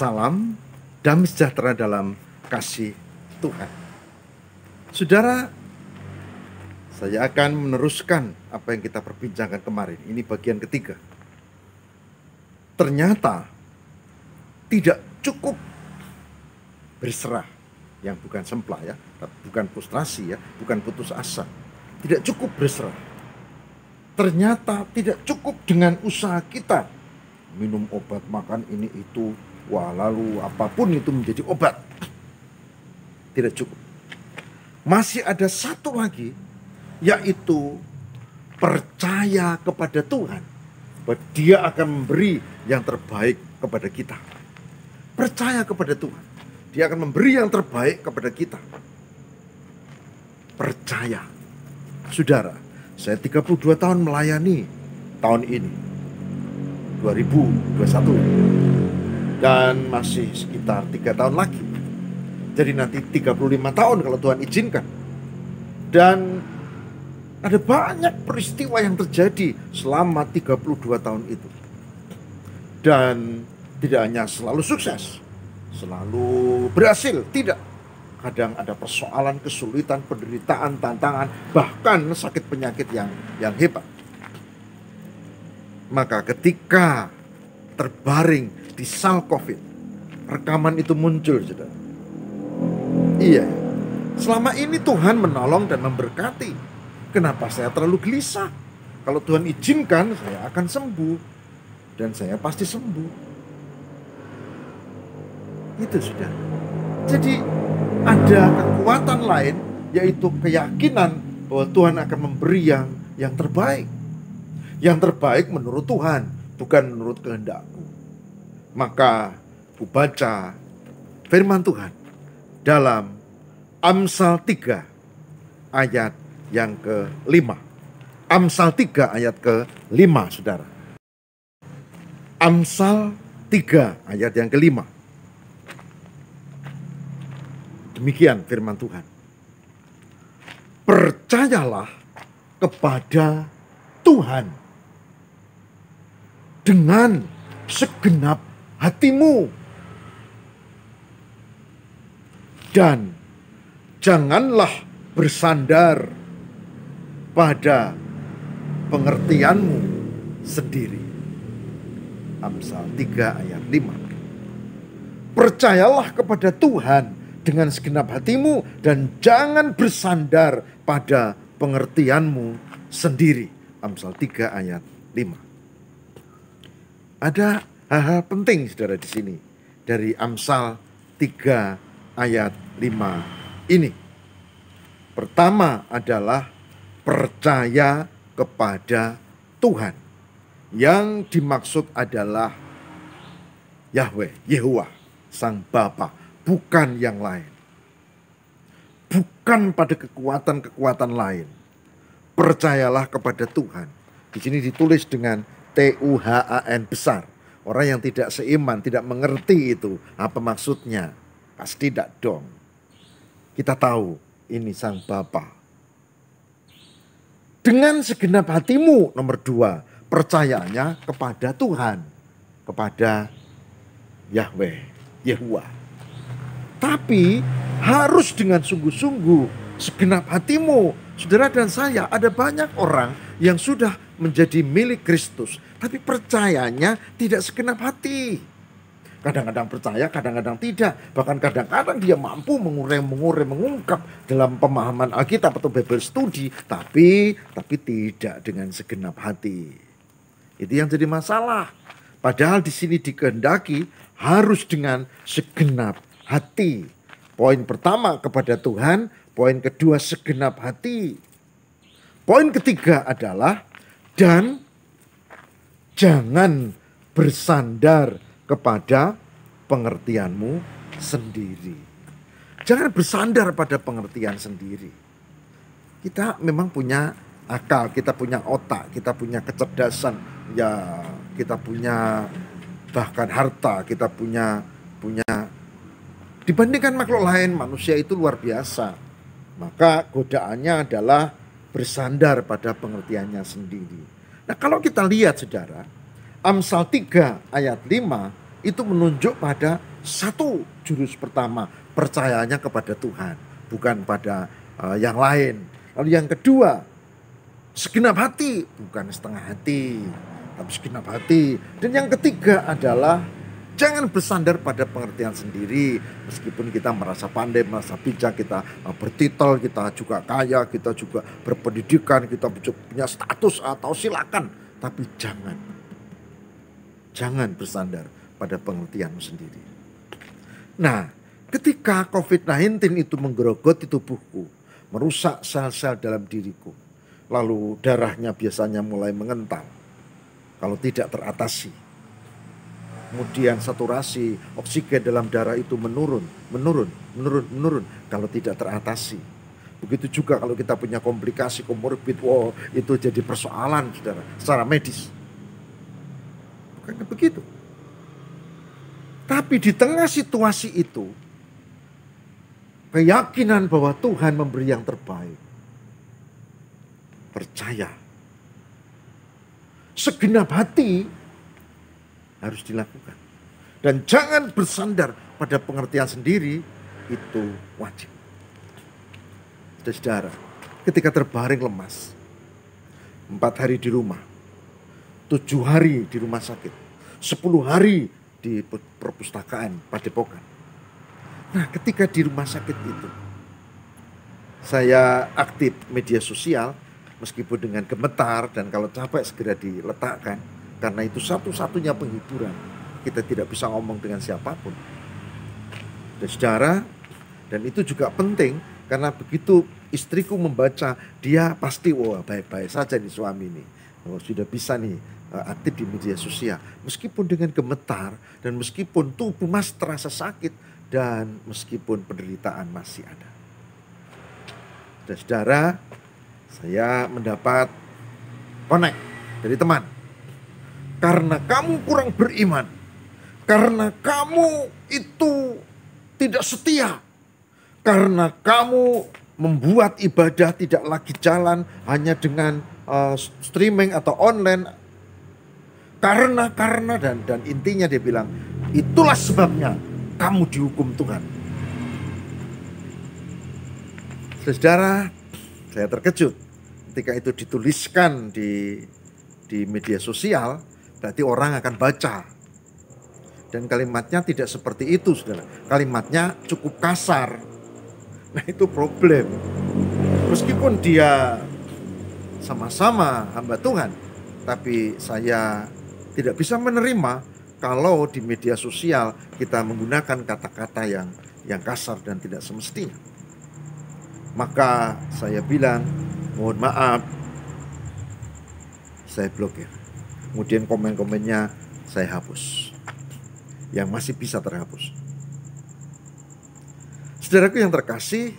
Salam, damai sejahtera dalam kasih Tuhan. Saudara, saya akan meneruskan apa yang kita perbincangkan kemarin. Ini bagian ketiga. Ternyata tidak cukup berserah, yang bukan semplah ya, bukan frustrasi ya, bukan putus asa. Tidak cukup berserah. Ternyata tidak cukup dengan usaha kita. Minum obat, makan ini itu, lalu apapun itu menjadi obat. Tidak cukup. Masih ada satu lagi, yaitu percaya kepada Tuhan, bahwa Dia akan memberi yang terbaik kepada kita. Percaya kepada Tuhan, Dia akan memberi yang terbaik kepada kita. Percaya. Saudara, saya 32 tahun melayani tahun ini, 2021, dan masih sekitar 3 tahun lagi. Jadi nanti 35 tahun kalau Tuhan izinkan. Dan ada banyak peristiwa yang terjadi selama 32 tahun itu. Dan tidak hanya selalu sukses, selalu berhasil, tidak. Kadang ada persoalan, kesulitan, penderitaan, tantangan, bahkan sakit penyakit yang hebat. Maka ketika terbaring di sal COVID, rekaman itu muncul, saudara. Iya, selama ini Tuhan menolong dan memberkati. Kenapa saya terlalu gelisah? Kalau Tuhan izinkan, saya akan sembuh. Dan saya pasti sembuh. Itu sudah. Jadi ada kekuatan lain, yaitu keyakinan bahwa Tuhan akan memberi yang terbaik. Yang terbaik menurut Tuhan, bukan menurut kehendakku. Maka ku baca firman Tuhan dalam Amsal 3 ayat yang ke-5. Amsal 3 ayat ke-5, saudara. Amsal 3 ayat yang ke-5. Demikian firman Tuhan. Percayalah kepada Tuhan dengan segenap hatimu, dan janganlah bersandar pada pengertianmu sendiri. Amsal 3 ayat 5. Percayalah kepada Tuhan dengan segenap hatimu, dan jangan bersandar pada pengertianmu sendiri. Amsal 3 ayat 5. Ada hal-hal penting, saudara, di sini dari Amsal 3 ayat 5 ini. Pertama adalah percaya kepada Tuhan. Yang dimaksud adalah Yahweh, Yehuwa, Sang Bapa, bukan yang lain. Bukan pada kekuatan-kekuatan lain. Percayalah kepada Tuhan. Di sini ditulis dengan Tuhan besar. Orang yang tidak seiman, tidak mengerti itu apa maksudnya. Pasti tidak dong. Kita tahu ini Sang Bapa. Dengan segenap hatimu, nomor 2, percayanya kepada Tuhan, kepada Yahweh, Yehuwa. Tapi harus dengan sungguh-sungguh, segenap hatimu. Saudara dan saya, ada banyak orang yang sudah menjadi milik Kristus, tapi percayanya tidak segenap hati. Kadang-kadang percaya, kadang-kadang tidak. Bahkan kadang-kadang dia mampu mengungkap dalam pemahaman Alkitab atau Bible Study, tapi tidak dengan segenap hati. Itu yang jadi masalah. Padahal di sini dikehendaki harus dengan segenap hati. Poin pertama kepada Tuhan, poin kedua segenap hati. Poin ketiga adalah dan jangan bersandar kepada pengertianmu sendiri. Jangan bersandar pada pengertian sendiri. Kita memang punya akal, kita punya otak, kita punya kecerdasan, ya kita punya bahkan harta, kita punya dibandingkan makhluk lain, manusia itu luar biasa. Maka godaannya adalah bersandar pada pengertiannya sendiri. Nah, kalau kita lihat, saudara, Amsal 3 ayat 5 itu menunjuk pada Satu, jurus pertama, percayanya kepada Tuhan, bukan pada yang lain. Lalu yang kedua, segenap hati, bukan setengah hati, tapi segenap hati. Dan yang ketiga adalah jangan bersandar pada pengertian sendiri. Meskipun kita merasa pandai, merasa bijak, kita bertitel, kita juga kaya, kita juga berpendidikan, kita punya status atau silakan. Tapi jangan bersandar pada pengertianmu sendiri. Nah, ketika COVID-19 itu menggerogoti tubuhku, merusak sel-sel dalam diriku, lalu darahnya biasanya mulai mengental kalau tidak teratasi. Kemudian saturasi oksigen dalam darah itu menurun kalau tidak teratasi. Begitu juga kalau kita punya komplikasi komorbid, itu jadi persoalan, saudara, secara medis. Bukan begitu. Tapi di tengah situasi itu, keyakinan bahwa Tuhan memberi yang terbaik, percaya, segenap hati harus dilakukan. Dan jangan bersandar pada pengertian sendiri, itu wajib. Saudara, ketika terbaring lemas, 4 hari di rumah, 7 hari di rumah sakit, 10 hari di perpustakaan Padepokan. Nah, ketika di rumah sakit itu, saya aktif media sosial, meskipun dengan gemetar, dan kalau capek segera diletakkan, karena itu satu-satunya penghiburan. Kita tidak bisa ngomong dengan siapapun. Dan saudara, dan itu juga penting, karena begitu istriku membaca, dia pasti baik-baik saja nih suami ini. Sudah bisa nih aktif di media sosial, meskipun dengan gemetar, dan meskipun tubuh masih terasa sakit, dan meskipun penderitaan masih ada. Dan saudara, saya mendapat connect dari teman. Karena kamu kurang beriman, karena kamu itu tidak setia, karena kamu membuat ibadah tidak lagi jalan hanya dengan streaming atau online. Karena dan intinya dia bilang, itulah sebabnya kamu dihukum Tuhan. Saudara, saya terkejut ketika itu dituliskan di media sosial, berarti orang akan baca. Dan kalimatnya tidak seperti itu, saudara. Kalimatnya cukup kasar. Nah, itu problem. Meskipun dia sama-sama hamba Tuhan, tapi saya tidak bisa menerima kalau di media sosial kita menggunakan kata-kata yang kasar dan tidak semestinya. Maka saya bilang, mohon maaf, saya blokir. Kemudian komen-komennya saya hapus, yang masih bisa terhapus. Saudaraku yang terkasih,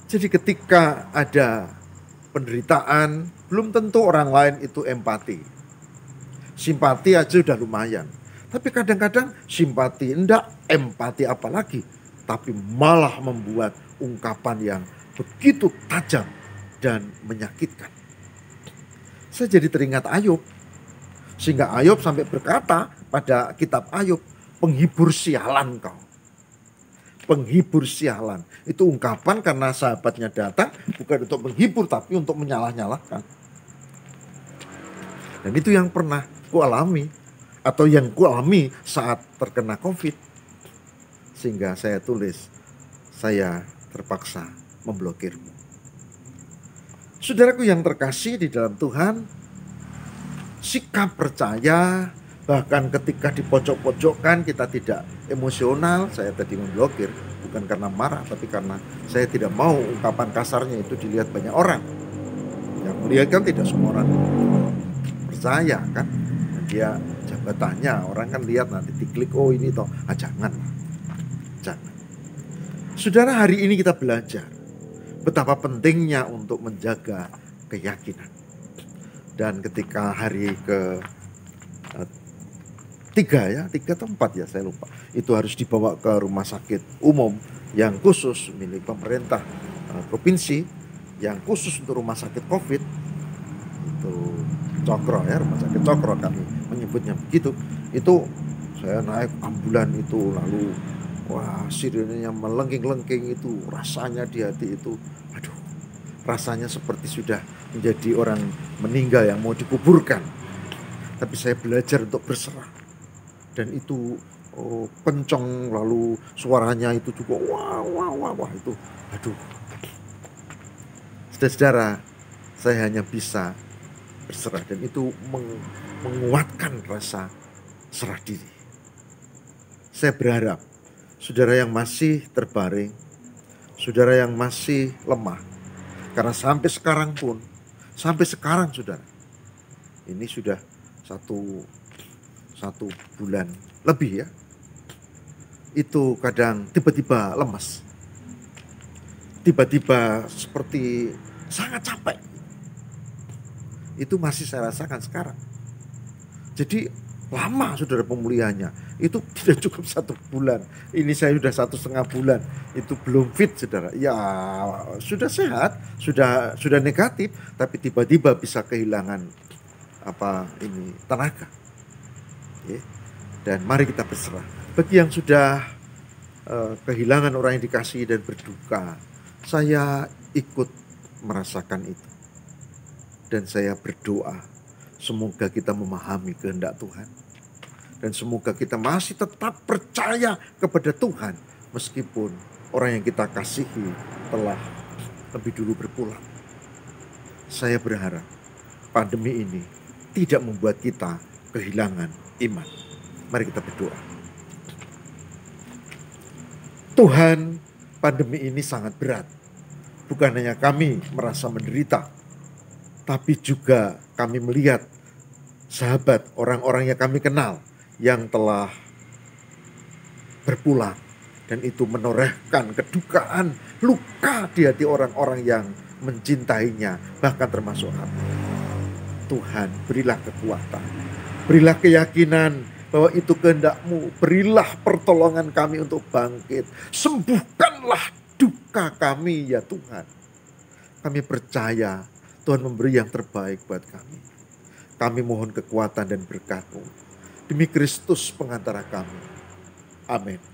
jadi ketika ada penderitaan, belum tentu orang lain itu empati. Simpati aja udah lumayan. Tapi kadang-kadang simpati enggak, empati apalagi. Tapi malah membuat ungkapan yang begitu tajam dan menyakitkan. Saya jadi teringat Ayub. Sehingga Ayub sampai berkata pada kitab Ayub, penghibur sialan kau. Penghibur sialan. Itu ungkapan karena sahabatnya datang bukan untuk menghibur tapi untuk menyalah-nyalahkan. Dan itu yang pernah kualami atau yang kualami saat terkena COVID. Sehingga saya tulis, saya terpaksa memblokirmu. Saudaraku yang terkasih di dalam Tuhan, sikap percaya, bahkan ketika dipojok-pojokkan kita tidak emosional. Saya tadi memblokir bukan karena marah, tapi karena saya tidak mau ungkapan kasarnya itu dilihat banyak orang. Yang melihat kan tidak semua orang percaya kan. Dia jabatannya, orang kan lihat nanti diklik, oh ini toh, jangan. Saudara, hari ini kita belajar betapa pentingnya untuk menjaga keyakinan. Dan ketika hari tiga atau 4 ya, saya lupa, itu harus dibawa ke rumah sakit umum yang khusus milik pemerintah provinsi, yang khusus untuk rumah sakit COVID, itu Cokro ya, rumah sakit Cokro kami menyebutnya begitu. Itu Saya naik ambulan itu, lalu wah sirenenya melengking-lengking itu, rasanya di hati itu, aduh, rasanya seperti sudah menjadi orang meninggal yang mau dikuburkan. Tapi saya belajar untuk berserah. Dan itu kenceng, lalu suaranya itu juga wah wah wah wah itu, aduh. Saudara-saudara, saya hanya bisa berserah, dan itu menguatkan rasa serah diri. Saya berharap saudara yang masih terbaring, saudara yang masih lemah, karena sampai sekarang pun, sampai sekarang saudara, ini sudah satu bulan lebih ya, itu kadang tiba-tiba lemas, tiba-tiba seperti sangat capek. Itu masih saya rasakan sekarang. Jadi lama saudara pemulihannya, itu tidak cukup 1 bulan. Ini saya sudah 1,5 bulan, itu belum fit saudara. Ya sudah sehat, sudah negatif, tapi tiba-tiba bisa kehilangan tenaga. Ya. Dan mari kita berserah. Bagi yang sudah kehilangan orang yang dikasihi dan berduka, saya ikut merasakan itu. Dan saya berdoa, semoga kita memahami kehendak Tuhan. Dan semoga kita masih tetap percaya kepada Tuhan, meskipun orang yang kita kasihi telah lebih dulu berpulang. Saya berharap pandemi ini tidak membuat kita kehilangan iman. Mari kita berdoa. Tuhan, pandemi ini sangat berat. Bukan hanya kami merasa menderita, tapi juga kami melihat sahabat, orang-orang yang kami kenal yang telah berpulang. Dan itu menorehkan kedukaan, luka di hati orang-orang yang mencintainya, bahkan termasuk kami. Tuhan, berilah kekuatan, berilah keyakinan bahwa itu kehendak-Mu. Berilah pertolongan kami untuk bangkit. Sembuhkanlah duka kami ya Tuhan. Kami percaya Tuhan memberi yang terbaik buat kami. Kami mohon kekuatan dan berkat-Mu. Demi Kristus pengantara kami. Amin.